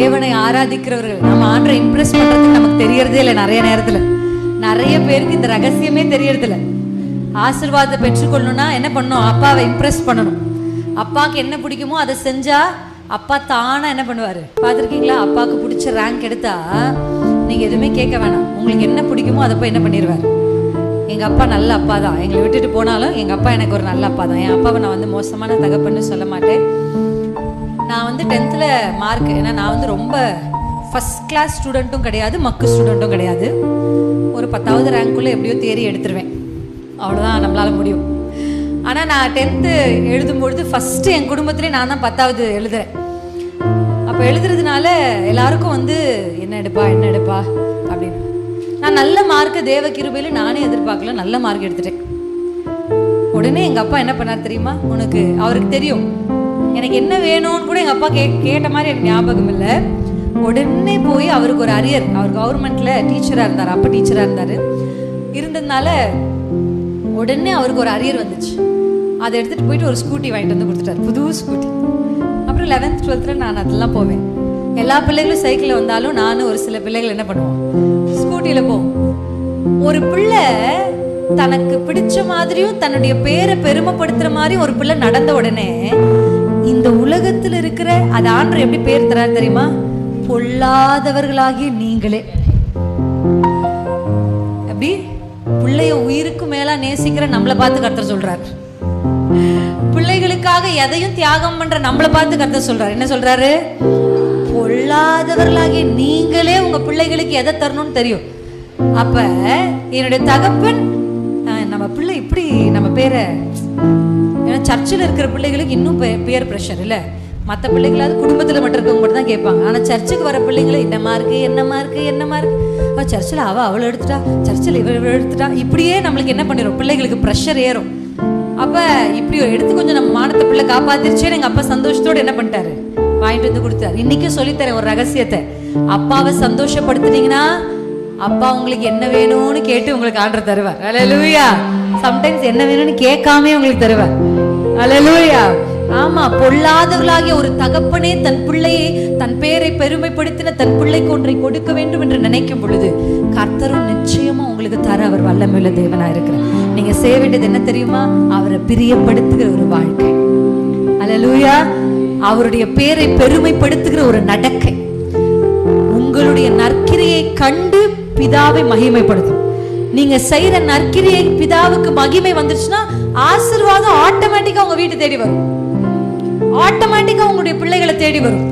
தேவனை ஆராதிக்கிறவர்கள் நம்ம ஆண்டரை இம்ப்ரெஸ் பண்றதுக்கு நமக்கு தெரியறதே இல்லை. நிறைய நேரத்துல நிறைய பேருக்கு இந்த ரகசியமே தெரியறது இல்லை. ஆசீர்வாதத்தை பெற்றுக்கொள்ளணும்னா என்ன பண்ணணும்? அப்பாவை இம்ப்ரெஸ் பண்ணணும். அப்பாவுக்கு என்ன பிடிக்குமோ அதை செஞ்சா அப்பா தானா என்ன பண்ணுவாரு? பார்த்துருக்கீங்களா? அப்பாவுக்கு பிடிச்ச ரேங்க் எடுத்தா நீங்க எதுவுமே கேட்க வேணாம், உங்களுக்கு என்ன பிடிக்குமோ அதை போய் என்ன பண்ணிடுவார். எங்க அப்பா நல்ல அப்பா தான், எங்களை விட்டுட்டு போனாலும் எங்க அப்பா எனக்கு ஒரு நல்ல அப்பா தான். என் அப்பாவை நான் வந்து மோசமான தகப்பன்னு சொல்ல மாட்டேன். நான் வந்து 10th மார்க், ஏன்னா நான் வந்து ரொம்ப ஃபர்ஸ்ட் கிளாஸ் ஸ்டூடெண்ட்டும் கிடையாது, மக்கு ஸ்டூடெண்ட்டும் கிடையாது. ஒரு 10வது ரேங்க்குள்ளே எப்படியோ தேறி எடுத்துருவேன், அவ்வளோதான் நம்மளால முடியும். ஆனால் நான் 10th எழுதும்பொழுது ஃபஸ்ட்டு என் குடும்பத்திலே நான் தான் 10வது எழுதுறேன். அப்போ எழுதுறதுனால எல்லாருக்கும் வந்து என்ன எடுப்பா அப்படின்னு. நான் நல்ல மார்க்கு தேவ கிருபையில் நானே எதிர்பார்க்கல, நல்ல மார்க் எடுத்துட்டேன். உடனே எங்கள் அப்பா என்ன பண்ணார் தெரியுமா? உனக்கு அவருக்கு தெரியும் எனக்கு என்ன வேணும்னு கூட எங்கள் அப்பா கேட்ட மாதிரி எனக்கு ஞாபகம் இல்லை. உடனே போய் அவருக்கு ஒரு அரியர், அவர் கவர்மெண்ட்டில் டீச்சராக இருந்தார், அப்போ டீச்சராக இருந்ததுனால உடனே அவருக்கு ஒரு அரியர் வந்துச்சு. அதை எடுத்துகிட்டு போயிட்டு ஒரு ஸ்கூட்டி வாங்கிட்டு வந்து கொடுத்துட்டார், புது ஸ்கூட்டி. அப்புறம் 11th 12th நான் அதெல்லாம் போவேன். எல்லா பிள்ளைகளும் சைக்கிளில் வந்தாலும் நானும் ஒரு சில பிள்ளைகள் என்ன பண்ணுவோம், ஸ்கூட்டியில் போவோம். ஒரு பிள்ளை தனக்கு பிடிச்ச மாதிரியும் தன்னுடைய பேரை பெருமைப்படுத்துற மாதிரி ஒரு பிள்ளை நடந்த உடனே இந்த உலகத்தில் இருக்கிற அது ஆண்டவர் எப்படி பேர் தராரு தெரியுமா? பொல்லாதவர்களாகிய நீங்களே. எப்படி பிள்ளைய உயிருக்கு மேலா நேசிக்கிற நம்மளை பார்த்து கர்த்தர் சொல்றாரு. பிள்ளைகளுக்காக எதையும் தியாகம் பண்ற நம்மளை பார்த்து கர்த்தர் சொல்றாரு. என்ன சொல்றாரு? பொல்லாதவர்களாகிய நீங்களே உங்க பிள்ளைகளுக்கு எதை தரணும்னு தெரியும். அப்ப என்னுடைய தகப்பன் நம்ம பிள்ளை இப்படி நம்ம பேரை, ஏன்னா சர்ச்சில் இருக்கிற பிள்ளைகளுக்கு இன்னும் பேர் ப்ரெஷர் இல்லை. மற்ற பிள்ளைகளாவது குடும்பத்தில் மட்டும் இருக்கவங்க மட்டும் தான் கேட்பாங்க. ஆனால் சர்ச்சுக்கு வர பிள்ளைங்களை என்னமா இருக்கு, சர்ச்சில் அவளை எடுத்துட்டா, சர்ச்சில் இவ எடுத்துட்டா, இப்படியே நம்மளுக்கு என்ன பண்ணிடும், பிள்ளைகளுக்கு ப்ரெஷர் ஏறும். அப்போ இப்படி எடுத்து கொஞ்சம் நம்ம மானத்தை பிள்ளை காப்பாத்திருச்சேன்னு எங்கள் அப்பா சந்தோஷத்தோடு என்ன பண்ணிட்டாரு, வாங்கிட்டு வந்து கொடுத்தாரு. இன்னைக்கும் சொல்லித்தரேன் ஒரு ரகசியத்தை. அப்பாவை சந்தோஷப்படுத்துனீங்கன்னா அப்பா உங்களுக்கு என்ன வேணும்னு கேட்டு உங்களுக்கு ஆர்டர் தருவார். அல்லேலூயா. சம்டைம்ஸ் என்ன வேணும்னு கேட்காமே உங்களுக்கு தருவார். அல்லேலூயா. ஆமா, பொல்லாதவர்களாகிய ஒரு தகப்பனே தன் பிள்ளையை, தன் பேரை பெருமைப்படுத்தின தன் பிள்ளைக்கு ஒன்றை கொடுக்க வேண்டும் என்று நினைக்கும் பொழுது கர்த்தரும் நிச்சயமா உங்களுக்கு தர அவர் வல்லமையுள்ள தேவனா இருக்கிறார். நீங்க செய்ய வேண்டியது என்ன தெரியுமா? அவரை பிரியப்படுத்துகிற ஒரு வாழ்க்கை. அல்லேலூயா. அவருடைய பேரை பெருமைப்படுத்துகிற ஒரு நடக்கை. உங்களுடைய நற்கிரியை கண்டு பிதாவை மகிமைப்படுத்தும். நீங்க செய்யற நற்கிரியை பிதாவுக்கு மகிமை வந்துச்சுன்னா ஆசீர்வாதம் ஆட்டோமேட்டிக்கா உங்க வீட்டு தேடி வரும், ஆட்டோமேட்டிக்கா உங்களுடைய பிள்ளைகளை தேடி வரும்.